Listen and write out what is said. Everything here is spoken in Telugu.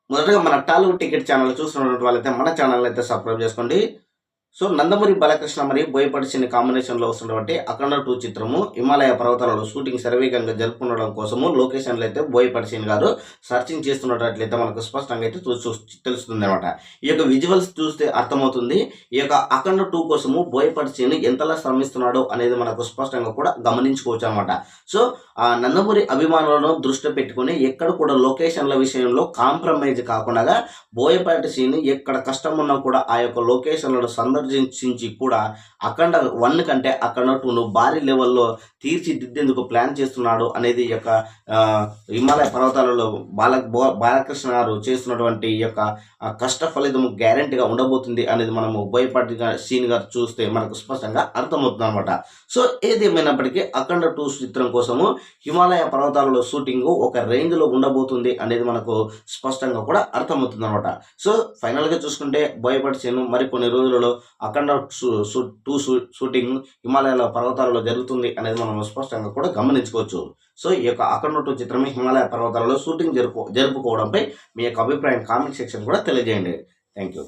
మొదటగా మన టాలీవుడ్ టికెట్ ఛానల్ చూస్తున్నటువంటి వాళ్ళైతే మన ఛానల్ అయితే సబ్స్క్రైబ్ చేసుకోండి. సో నందమూరి బాలకృష్ణ మరియు బోయపాటి సిని కాంబినేషన్‌లో వస్తున్నటువంటి 'అఖండ 2' చిత్రము హిమాలయ పర్వతాలలో షూటింగ్ శరవేగంగా జరుపుకుండడం కోసము లొకేషన్‌లో అయితే బోయపాటి సీను గారు సెర్చింగ్ చేస్తున్నట్లయితే మనకు స్పష్టంగా అయితే తెలుస్తుందనమాట. ఈ యొక్క విజువల్స్ చూస్తే అర్థమవుతుంది. ఈ యొక్క 'అఖండ 2' కోసము బోయపాటి సీను ఎంతలా శ్రమిస్తున్నాడో అనేది మనకు స్పష్టంగా కూడా గమనించుకోవచ్చనమాట. సో, నందమూరి అభిమానులను దృష్టిలో పెట్టుకొని ఎక్కడ కూడా లొకేషన్‌ల విషయంలో కాంప్రమైజ్ కాకుండాగా బోయపాటి సీను ఎక్కడ కష్టం ఉన్నా కూడా ఆ యొక్క లొకేషన్‌లను సందర్శించి కూడా 'అఖండ 1' కంటే 'అఖండ 2'ను భారీ లెవెల్‌లో తీర్చిదిద్దేందుకు ప్లాన్ చేస్తున్నాడు అనేది ఈ యొక్క హిమాలయ పర్వతాలలో బాలకృష్ణ గారు చేస్తున్నటువంటి ఈ యొక్క కష్ట ఫలితం గ్యారంటీగా ఉండబోతుంది అనేది మనము బోయపాటి సీన్ గారు చూస్తే మనకు స్పష్టంగా అర్థమవుతుందన్నమాట. సో, ఏదేమైనప్పటికీ 'అఖండ 2' చిత్రం కోసము హిమాలయ పర్వతాలలో షూటింగు ఒక రేంజ్‌లో ఉండబోతుంది అనేది మనకు స్పష్టంగా కూడా అర్థమవుతుందన్నమాట. సో, ఫైనల్‌గా చూసుకుంటే బోయపాటి సీను మరికొన్ని రోజులలో 'అఖండ 2' షూటింగ్ హిమాలయాల పర్వతాలలో జరుగుతుంది అనేది మనం స్పష్టంగా కూడా గమనించుకోవచ్చు. సో, ఈ యొక్క 'అఖండ 2' చిత్రం హిమాలయ పర్వతాలలో షూటింగ్ జరుపుకోవడంపై మీ యొక్క అభిప్రాయం కామెంట్ సెక్షన్ కూడా తెలియజేయండి. Thank you.